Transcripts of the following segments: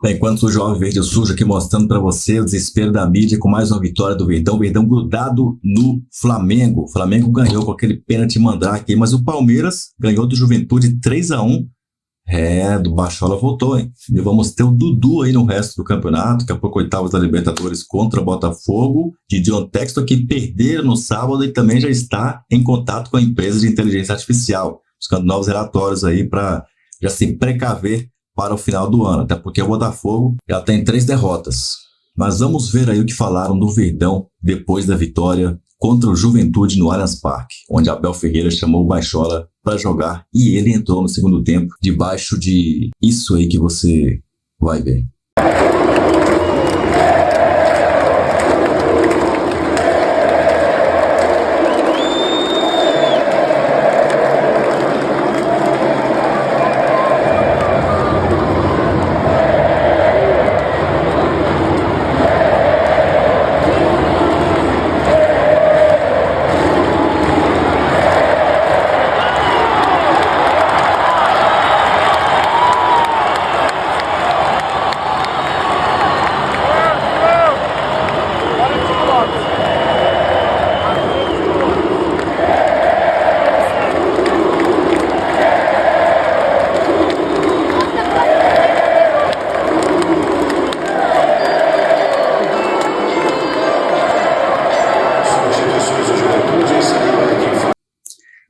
Enquanto o Jovem Verde Sujo aqui mostrando para você o desespero da mídia com mais uma vitória do Verdão. O Verdão grudado no Flamengo. O Flamengo ganhou com aquele pênalti mandrake aí, mas o Palmeiras ganhou do Juventude 3-1. Do Bachola voltou, hein? E vamos ter o Dudu aí no resto do campeonato. Daqui a pouco oitavos da Libertadores contra o Botafogo. De John Textor que perderam no sábado e também já está em contato com a empresa de inteligência artificial. Buscando novos relatórios aí para já se precaver para o final do ano, até porque o Botafogo já tem 3 derrotas. Mas vamos ver aí o que falaram do Verdão depois da vitória contra o Juventude no Allianz Parque, onde Abel Ferreira chamou o Bachola para jogar e ele entrou no segundo tempo debaixo de isso aí que você vai ver.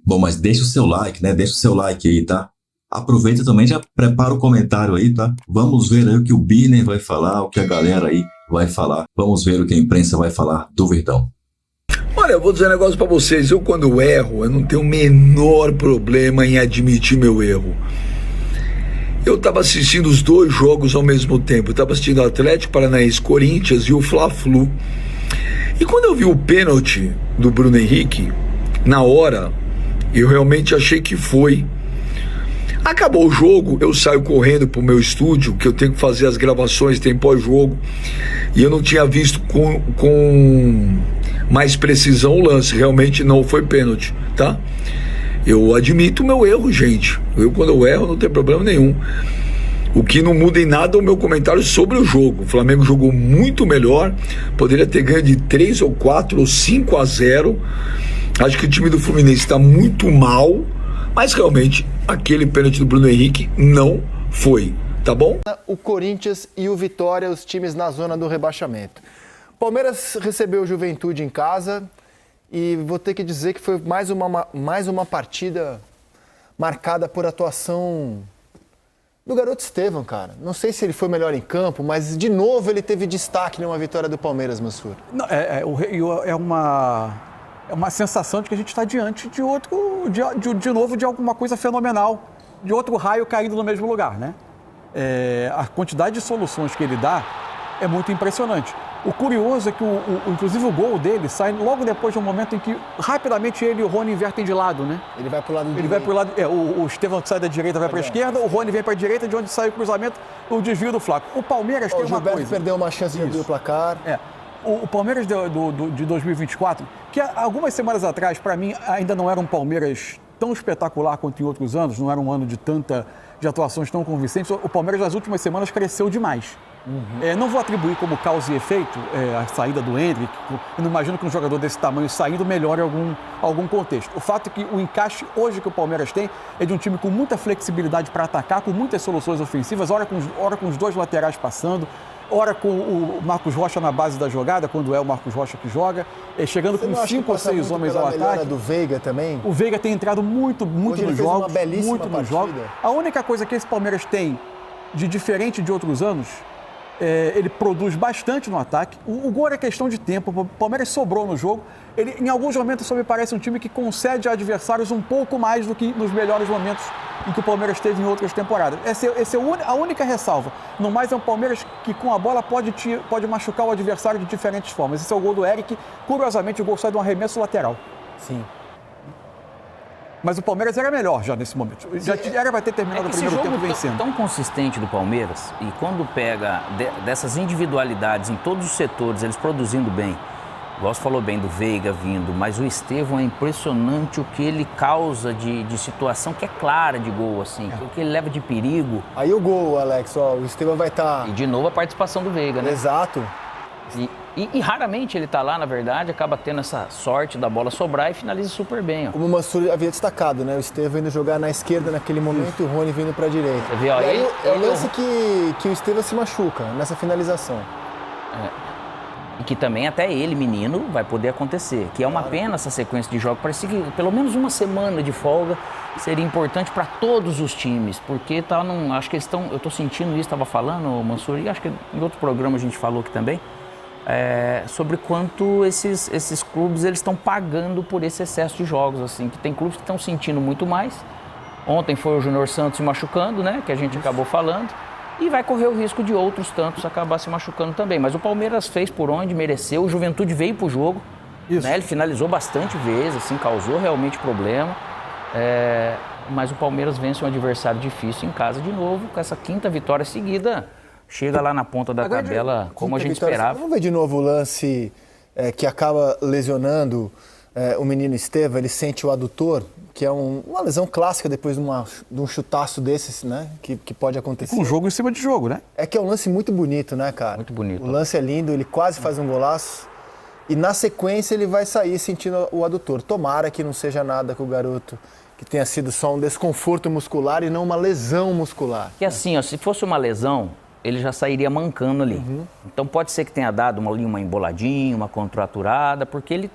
Bom, mas deixa o seu like, né? Deixa o seu like aí, tá? Aproveita também, já prepara o comentário aí, tá? Vamos ver aí o que o Birner vai falar, o que a galera aí vai falar. Vamos ver o que a imprensa vai falar do Verdão. Olha, eu vou dizer um negócio pra vocês. Eu, quando erro, eu não tenho o menor problema em admitir meu erro. Eu tava assistindo os 2 jogos ao mesmo tempo. Eu tava assistindo o Atlético Paranaense Corinthians e o Fla-Flu. E quando eu vi o pênalti do Bruno Henrique, na hora, eu realmente achei que foi. Acabou o jogo, eu saio correndo pro meu estúdio, que eu tenho que fazer as gravações, tem pós-jogo, e eu não tinha visto com mais precisão o lance. Realmente não foi pênalti, tá? Eu admito o meu erro, gente. Quando eu erro, não tem problema nenhum. O que não muda em nada é o meu comentário sobre o jogo. O Flamengo jogou muito melhor, poderia ter ganho de 3 ou 4 ou 5-0. Acho que o time do Fluminense está muito mal, mas realmente aquele pênalti do Bruno Henrique não foi, tá bom? O Corinthians e o Vitória, os times na zona do rebaixamento. Palmeiras recebeu o Juventude em casa e vou ter que dizer que foi mais uma partida marcada por atuação do garoto Estevão, cara. Não sei se ele foi melhor em campo, mas de novo ele teve destaque numa vitória do Palmeiras, Mansur. Não, é uma sensação de que a gente está diante de de novo, de alguma coisa fenomenal, de outro raio caindo no mesmo lugar, né? A quantidade de soluções que ele dá é muito impressionante. O curioso é que, inclusive, o gol dele sai logo depois de um momento em que, rapidamente, ele e o Rony invertem de lado, né? Ele vai para o lado direito. Ele vai para o lado... o Estevão sai da direita, vai para a esquerda, o Rony vem para a direita, de onde sai o cruzamento, o desvio do Flaco. O Palmeiras tem uma coisa... O Gilberto perdeu uma chance de abrir o placar. O Palmeiras de 2024, que algumas semanas atrás, para mim, ainda não era um Palmeiras tão espetacular quanto em outros anos, não era um ano de atuações tão convincentes. O Palmeiras, nas últimas semanas, cresceu demais. Não vou atribuir como causa e efeito a saída do Endrick. Eu não imagino que um jogador desse tamanho saindo melhore algum contexto. O fato é que o encaixe hoje que o Palmeiras tem é de um time com muita flexibilidade para atacar, com muitas soluções ofensivas, ora com os 2 laterais passando, ora com o Marcos Rocha na base da jogada, quando é o Marcos Rocha que joga, chegando com 5 ou 6 homens ao ataque. Do Veiga também? O Veiga tem entrado muito nos jogos. Muito nos jogos. A única coisa que esse Palmeiras tem de diferente de outros anos, ele produz bastante no ataque. O gol é questão de tempo. O Palmeiras sobrou no jogo. Ele, em alguns momentos, só me parece um time que concede a adversários um pouco mais do que nos melhores momentos em que o Palmeiras teve em outras temporadas. Essa é a única ressalva. No mais, é um Palmeiras que com a bola pode machucar o adversário de diferentes formas. Esse é o gol do Eric. Curiosamente, o gol sai de um arremesso lateral. Sim. Mas o Palmeiras era melhor já nesse momento. Já era para ter terminado o primeiro tempo vencendo. Tão consistente do Palmeiras, e quando pega dessas individualidades em todos os setores, eles produzindo bem, igual você falou bem do Veiga vindo, mas o Estevão é impressionante o que ele causa de situação que é clara de gol, assim, o que ele leva de perigo. Aí o gol, Alex, ó, o Estevão vai estar... E de novo a participação do Veiga, né? Exato. E raramente ele tá lá, na verdade, acaba tendo essa sorte da bola sobrar e finaliza super bem. Ó. Como o Mansur havia destacado, né? O Estevão indo jogar na esquerda naquele momento e o Rony vindo para a direita. Você vê, ó, e aí é o ele lance que o Estevão se machuca nessa finalização. E que também até ele, menino, vai poder acontecer. Que é uma pena essa sequência de jogos. Parecia que pelo menos uma semana de folga seria importante para todos os times. Porque tá acho que eles estão... Eu estou sentindo isso, estava falando, Mansur, e acho que em outro programa a gente falou aqui também. Sobre quanto esses clubes eles estão pagando por esse excesso de jogos, assim, que tem clubes que estão sentindo muito mais. Ontem foi o Júnior Santos se machucando, né, que a gente acabou falando, e vai correr o risco de outros tantos acabar se machucando também. Mas o Palmeiras fez por onde mereceu, o Juventude veio pro jogo, né, ele finalizou bastante vezes, assim, causou realmente problema, mas o Palmeiras vence um adversário difícil em casa de novo, com essa 5ª vitória seguida. Chega lá na ponta da tabela como a gente esperava. Vamos ver de novo o lance que acaba lesionando o menino Estevão. Ele sente o adutor, que é uma lesão clássica depois de um chutaço desses, né? Que pode acontecer. Com jogo em cima de jogo, né? É que é um lance muito bonito, né, cara? Muito bonito. O lance é lindo, ele quase faz um golaço. E na sequência ele vai sair sentindo o adutor. Tomara que não seja nada com o garoto, que tenha sido só um desconforto muscular e não uma lesão muscular. Que assim, ó, se fosse uma lesão, ele já sairia mancando ali. Então pode ser que tenha dado uma emboladinha, uma contraturada, porque ele,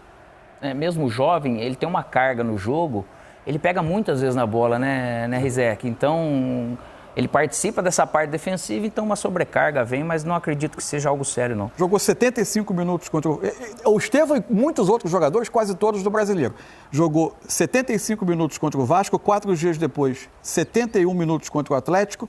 mesmo jovem, ele tem uma carga no jogo, ele pega muitas vezes na bola, né Rizek? Então ele participa dessa parte defensiva, então uma sobrecarga vem, mas não acredito que seja algo sério, não. Jogou 75 minutos contra o Estevão e muitos outros jogadores, quase todos do Brasileiro. Jogou 75 minutos contra o Vasco, 4 dias depois, 71 minutos contra o Atlético,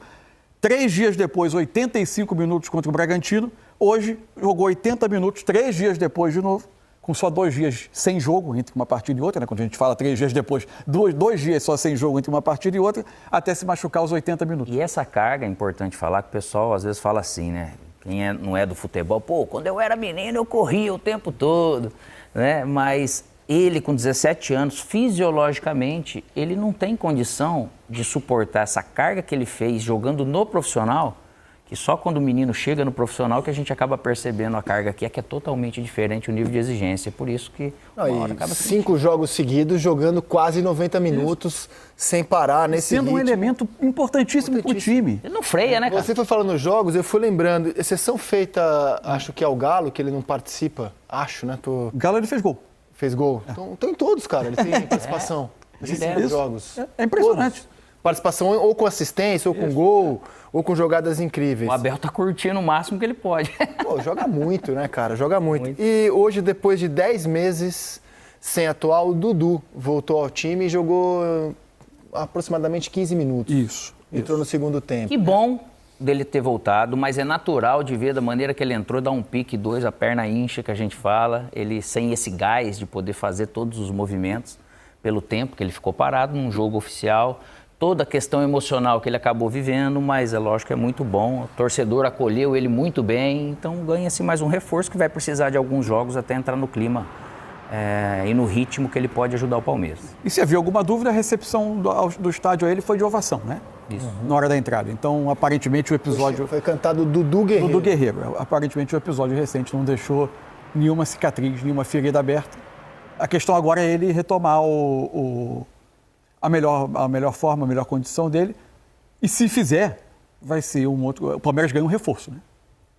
3 dias depois, 85 minutos contra o Bragantino. Hoje, jogou 80 minutos, 3 dias depois de novo, com só 2 dias sem jogo entre uma partida e outra, né? Quando a gente fala 3 dias depois, 2 dias só sem jogo entre uma partida e outra, até se machucar os 80 minutos. E essa carga é importante falar, que o pessoal às vezes fala assim, né? Quem não é do futebol, quando eu era menino eu corria o tempo todo, né? Mas ele, com 17 anos, fisiologicamente, ele não tem condição de suportar essa carga que ele fez jogando no profissional, que só quando o menino chega no profissional que a gente acaba percebendo a carga que é totalmente diferente o nível de exigência. Por isso que uma hora acaba 5 jogos seguidos, jogando quase 90 minutos, sem parar, nesse sendo ritmo. Um elemento importantíssimo para o time. Ele não freia, né, cara? Você foi falando jogos, eu fui lembrando, exceção feita, acho que é o Galo, que ele não participa, né? O Galo, ele fez gol. Fez gol. Então em todos, cara, ele tem participação. Nesses 5 jogos. É impressionante. Todos. Participação ou com assistência, ou com gol, ou com jogadas incríveis. O Abel tá curtindo o máximo que ele pode. Joga muito, né, cara? Joga muito. E hoje, depois de 10 meses sem atuar, o Dudu voltou ao time e jogou aproximadamente 15 minutos. Isso. Entrou no segundo tempo. Que bom dele ter voltado, mas é natural de ver da maneira que ele entrou, dar um pique 2, a perna incha, que a gente fala, ele sem esse gás de poder fazer todos os movimentos, pelo tempo que ele ficou parado num jogo oficial, toda a questão emocional que ele acabou vivendo, mas é lógico que é muito bom, o torcedor acolheu ele muito bem, então ganha-se mais um reforço que vai precisar de alguns jogos até entrar no clima e no ritmo que ele pode ajudar o Palmeiras. E se havia alguma dúvida, a recepção do estádio a ele foi de ovação, né? Isso. Na hora da entrada. Então, aparentemente, o episódio... Foi cantado Dudu Guerreiro. Dudu Guerreiro. Aparentemente, o episódio recente não deixou nenhuma cicatriz, nenhuma ferida aberta. A questão agora é ele retomar a melhor forma, a melhor condição dele. E se fizer, vai ser um outro... O Palmeiras ganha um reforço, né?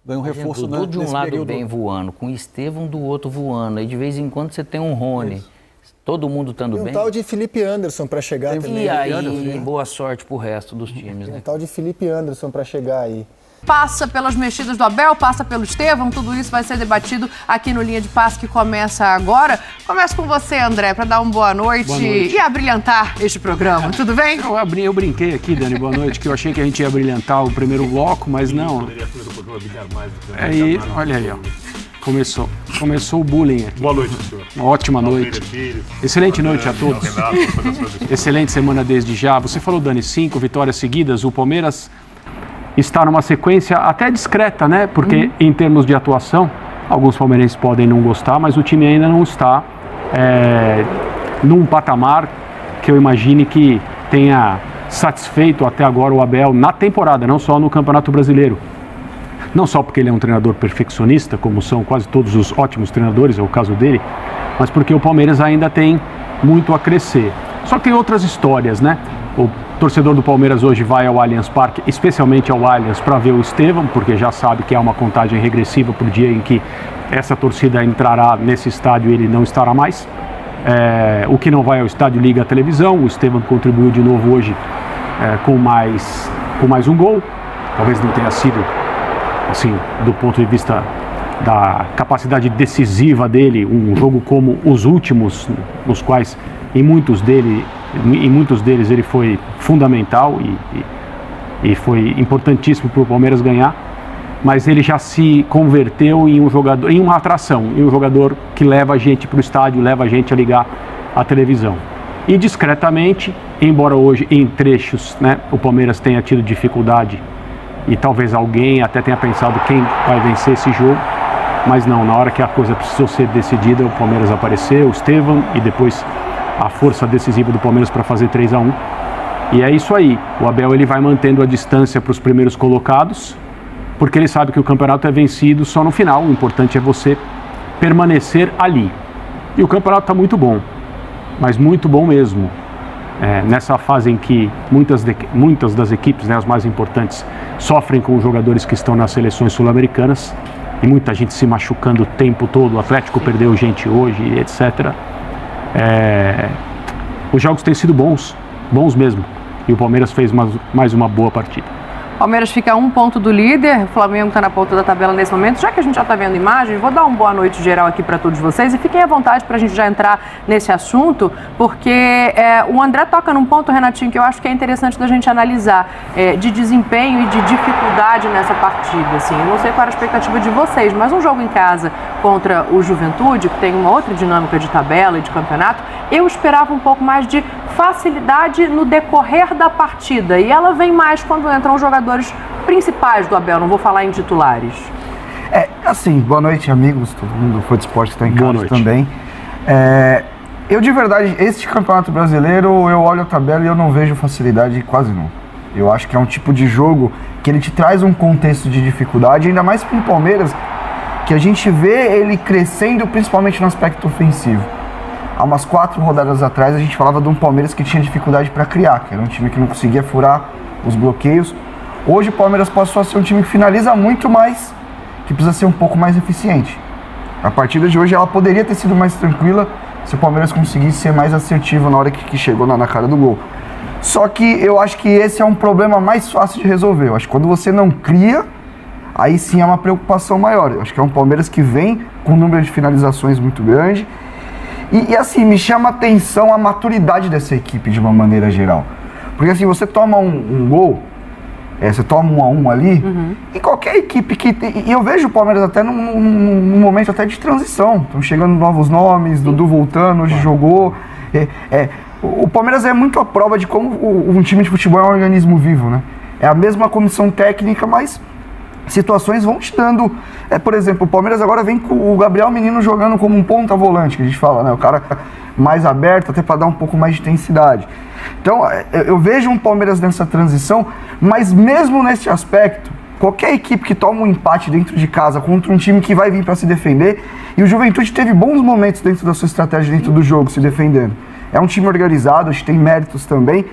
Ganha um reforço Dudu de um lado período. bem voando, com o Estevão do outro voando. Aí de vez em quando você tem um Rony. Isso. Todo mundo estando bem. Tem um tal de Felipe Anderson para chegar também. E aí, boa sorte pro resto dos times, né? Tem um tal de Felipe Anderson para chegar aí. Passa pelas mexidas do Abel, passa pelo Estevão, tudo isso vai ser debatido aqui no Linha de Passe, que começa agora. Começo com você, André, para dar uma boa noite e abrilhantar este programa. Tudo bem? Eu brinquei aqui, Dani, boa noite, que eu achei que a gente ia brilhantar o primeiro bloco, mas não. Aí, olha aí, ó. Começou o bullying aqui. Boa noite, senhor. Uma ótima noite. Excelente noite a todos. Excelente semana desde já. Você falou, Dani, 5 vitórias seguidas. O Palmeiras está numa sequência até discreta, né? Porque em termos de atuação, Alguns palmeirenses podem não gostar, mas o time ainda não está num patamar que eu imagine que tenha satisfeito até agora o Abel na temporada, não só no Campeonato Brasileiro. Não só porque ele é um treinador perfeccionista, como são quase todos os ótimos treinadores, é o caso dele, mas porque o Palmeiras ainda tem muito a crescer. Só que tem outras histórias, né? O torcedor do Palmeiras hoje vai ao Allianz Parque, especialmente ao Allianz, para ver o Estevão, porque já sabe que há uma contagem regressiva para o dia em que essa torcida entrará nesse estádio e ele não estará mais. O que não vai ao estádio liga a televisão. O Estevão contribuiu de novo hoje com mais um gol. Talvez não tenha sido, assim, do ponto de vista da capacidade decisiva dele, um jogo como os últimos, nos quais em muitos deles ele foi fundamental e foi importantíssimo para o Palmeiras ganhar. Mas ele já se converteu em um jogador, em uma atração, em um jogador que leva a gente para o estádio, leva a gente a ligar a televisão. E discretamente, embora hoje em trechos, né, o Palmeiras tenha tido dificuldade e talvez alguém até tenha pensado quem vai vencer esse jogo, mas não, na hora que a coisa precisou ser decidida, o Palmeiras apareceu, o Estevão e depois a força decisiva do Palmeiras para fazer 3-1. E é isso aí, o Abel ele vai mantendo a distância para os primeiros colocados, porque ele sabe que o campeonato é vencido só no final. O importante é você permanecer ali. E o campeonato está muito bom, mas muito bom mesmo. Nessa fase em que muitas das equipes, né, as mais importantes, sofrem com os jogadores que estão nas seleções sul-americanas, e muita gente se machucando o tempo todo, o Atlético perdeu gente hoje, etc. Os jogos têm sido bons mesmo, e o Palmeiras fez mais uma boa partida. Palmeiras fica a 1 ponto do líder, o Flamengo está na ponta da tabela nesse momento. Já que a gente já está vendo imagens, vou dar uma boa noite geral aqui para todos vocês e fiquem à vontade para a gente já entrar nesse assunto, porque o André toca num ponto, Renatinho, que eu acho que é interessante da gente analisar, de desempenho e de dificuldade nessa partida. Assim. Eu não sei qual era a expectativa de vocês, mas um jogo em casa contra o Juventude, que tem uma outra dinâmica de tabela e de campeonato, eu esperava um pouco mais de facilidade no decorrer da partida, e ela vem mais quando entram os jogadores principais do Abel, não vou falar em titulares. Assim, boa noite, amigos, todo mundo do Foi de Esporte que está em casa também. Eu, de verdade, este Campeonato Brasileiro, eu olho a tabela e eu não vejo facilidade quase não. Eu acho que é um tipo de jogo que ele te traz um contexto de dificuldade, ainda mais para o Palmeiras, que a gente vê ele crescendo principalmente no aspecto ofensivo. Há umas 4 rodadas atrás a gente falava de um Palmeiras que tinha dificuldade para criar, que era um time que não conseguia furar os bloqueios. Hoje o Palmeiras passou a ser um time que finaliza muito mais, que precisa ser um pouco mais eficiente. A partida de hoje ela poderia ter sido mais tranquila se o Palmeiras conseguisse ser mais assertivo na hora que chegou na cara do gol. Só que eu acho que esse é um problema mais fácil de resolver. Eu acho que quando você não cria, aí sim é uma preocupação maior. Eu acho que é um Palmeiras que vem com um número de finalizações muito grande. E assim, me chama a atenção a maturidade dessa equipe de uma maneira geral. Porque assim, você toma um gol, você toma 1-1 ali, e qualquer equipe e eu vejo o Palmeiras até num momento até de transição. Estão chegando novos nomes, Dudu voltando, hoje jogou. O Palmeiras é muito a prova de como um time de futebol é um organismo vivo, né? É a mesma comissão técnica, mas situações vão te dando. Por exemplo, o Palmeiras agora vem com o Gabriel Menino jogando como um ponta volante, que a gente fala, né? O cara mais aberto, até para dar um pouco mais de intensidade. Então, eu vejo um Palmeiras nessa transição, mas mesmo nesse aspecto, qualquer equipe que toma um empate dentro de casa contra um time que vai vir para se defender, e o Juventude teve bons momentos dentro da sua estratégia, dentro do jogo, se defendendo. É um time organizado, acho que tem méritos também,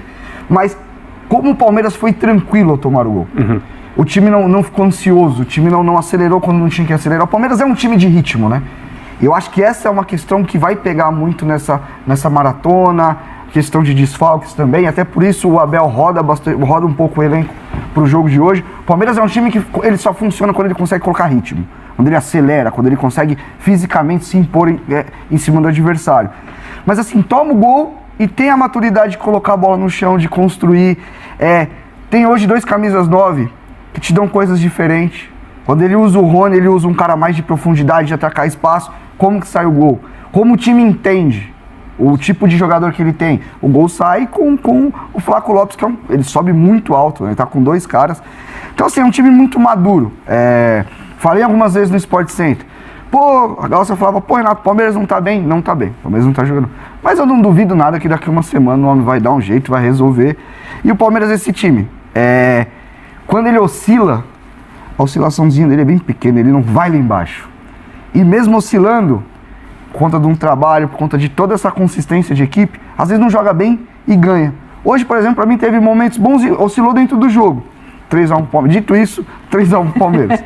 mas como o Palmeiras foi tranquilo ao tomar o gol. O time não ficou ansioso, o time não acelerou quando não tinha que acelerar. O Palmeiras é um time de ritmo, né? Eu acho que essa é uma questão que vai pegar muito nessa maratona, questão de desfalques também, até por isso o Abel roda um pouco o elenco para o jogo de hoje. O Palmeiras é um time que ele só funciona quando ele consegue colocar ritmo, quando ele acelera, quando ele consegue fisicamente se impor em cima do adversário. Mas assim, toma o gol e tem a maturidade de colocar a bola no chão, de construir. Tem hoje 2 camisas 9 que te dão coisas diferentes. Quando ele usa o Rony, ele usa um cara mais de profundidade, de atacar espaço. Como que sai o gol? Como o time entende o tipo de jogador que ele tem? O gol sai com o Flaco Lopes, que ele sobe muito alto, né? Ele tá com 2 caras. Então assim, é um time muito maduro. Falei algumas vezes no Sport Center. Pô, a galera falava, pô, Renato, o Palmeiras não tá bem. Não tá bem, o Palmeiras não tá jogando. Mas eu não duvido nada que daqui uma semana o homem vai dar um jeito, vai resolver. E o Palmeiras, esse time, quando ele oscila, a oscilaçãozinha dele é bem pequena, ele não vai lá embaixo. E mesmo oscilando, por conta de um trabalho, por conta de toda essa consistência de equipe, às vezes não joga bem e ganha. Hoje, por exemplo, para mim teve momentos bons e oscilou dentro do jogo. 3-1 Palmeiras. Dito isso, 3-1 Palmeiras.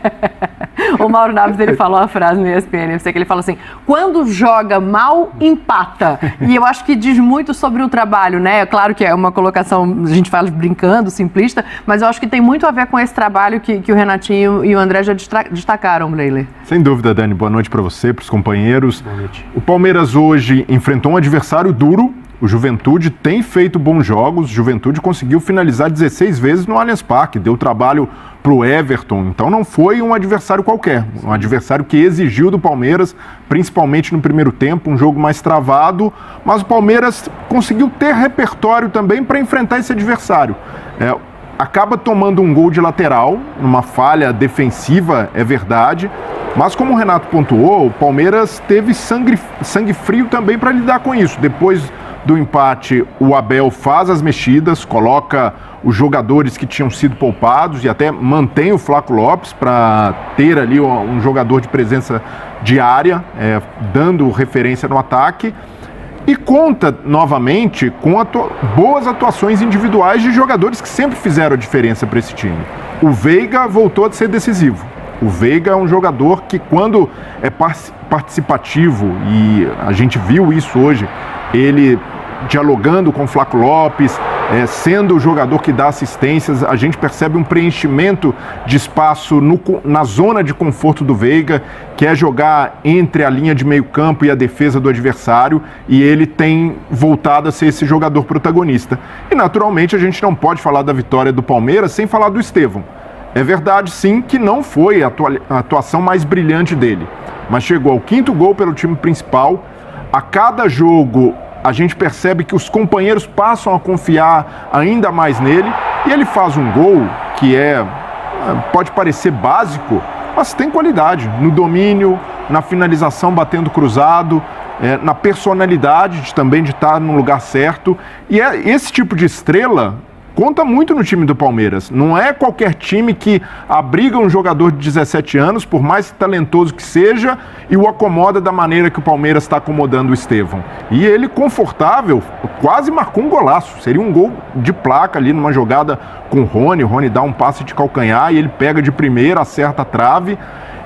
O Mauro Naves, ele falou uma frase no ESPN, que ele fala assim, quando joga mal, empata. E eu acho que diz muito sobre o trabalho, né? É claro que é uma colocação, a gente fala brincando, simplista, mas eu acho que tem muito a ver com esse trabalho que o Renatinho e o André já destacaram, Leile. Sem dúvida, Dani. Boa noite para você, para os companheiros. Boa noite. O Palmeiras hoje enfrentou um adversário duro. O Juventude tem feito bons jogos, o Juventude conseguiu finalizar 16 vezes no Allianz Parque, deu trabalho para o Everton, então não foi um adversário qualquer, um adversário que exigiu do Palmeiras, principalmente no primeiro tempo, um jogo mais travado, mas o Palmeiras conseguiu ter repertório também para enfrentar esse adversário. Acaba tomando um gol de lateral, numa falha defensiva, é verdade, mas como o Renato pontuou, o Palmeiras teve sangue frio também para lidar com isso. Depois do empate, o Abel faz as mexidas, coloca os jogadores que tinham sido poupados e até mantém o Flaco Lopes para ter ali um jogador de presença diária, dando referência no ataque. E conta novamente com boas atuações individuais de jogadores que sempre fizeram a diferença para esse time. O Veiga voltou a ser decisivo. O Veiga é um jogador que, quando é participativo, e a gente viu isso hoje, ele dialogando com o Flaco Lopes, sendo o jogador que dá assistências, a gente percebe um preenchimento de espaço na zona de conforto do Veiga, que é jogar entre a linha de meio campo e a defesa do adversário, e ele tem voltado a ser esse jogador protagonista. E naturalmente a gente não pode falar da vitória do Palmeiras sem falar do Estevão. É verdade sim que não foi a atuação mais brilhante dele, mas chegou ao 5º gol pelo time principal. A cada jogo a gente percebe que os companheiros passam a confiar ainda mais nele, e ele faz um gol que pode parecer básico, mas tem qualidade no domínio, na finalização batendo cruzado, na personalidade também de estar no lugar certo. E esse tipo de estrela conta muito no time do Palmeiras. Não é qualquer time que abriga um jogador de 17 anos, por mais talentoso que seja, e o acomoda da maneira que o Palmeiras está acomodando o Estevão. E ele, confortável, quase marcou um golaço. Seria um gol de placa ali numa jogada com o Rony dá um passe de calcanhar e ele pega de primeira, acerta a trave.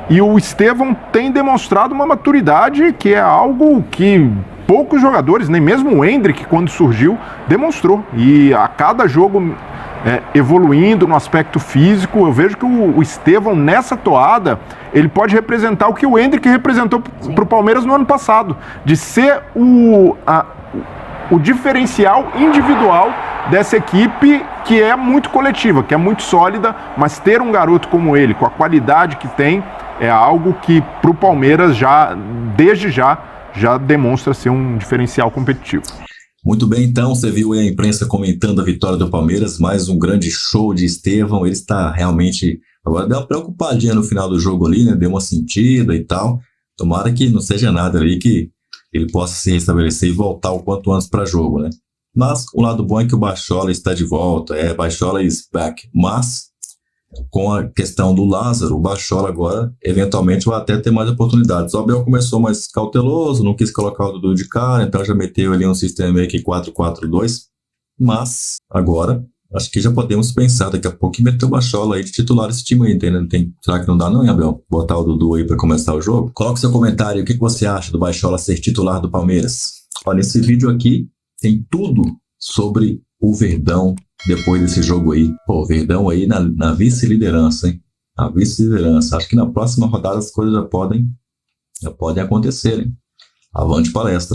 E o Estevão tem demonstrado uma maturidade que é algo que poucos jogadores, nem mesmo o Endrick, quando surgiu, demonstrou. E a cada jogo evoluindo no aspecto físico, eu vejo que o Estevão, nessa toada, ele pode representar o que o Endrick representou para o Palmeiras no ano passado, de ser o diferencial individual dessa equipe que é muito coletiva, que é muito sólida, mas ter um garoto como ele, com a qualidade que tem, é algo que para o Palmeiras desde já demonstra ser um diferencial competitivo. Muito bem, então, você viu aí a imprensa comentando a vitória do Palmeiras, mais um grande show de Estevão. Ele está realmente, agora deu uma preocupadinha no final do jogo ali, né? Deu uma sentida e tal. Tomara que não seja nada ali, que ele possa se restabelecer e voltar o quanto antes para jogo, né? Mas o lado bom é que o Bachola está de volta, Bachola is back. Mas com a questão do Lázaro, o Bachola agora, eventualmente, vai até ter mais oportunidades. O Abel começou mais cauteloso, não quis colocar o Dudu de cara, então já meteu ali um sistema meio que 4-4-2. Mas agora, acho que já podemos pensar daqui a pouco em meter o Bachola aí de titular esse time aí, né? Será que não dá não, hein, Abel? Botar o Dudu aí para começar o jogo? Coloque seu comentário, o que você acha do Bachola ser titular do Palmeiras? Olha, nesse vídeo aqui tem tudo sobre o Verdão depois desse jogo aí. Pô, o Verdão aí na vice-liderança, hein? A vice-liderança. Acho que na próxima rodada as coisas já podem acontecer, hein? Avante palestra.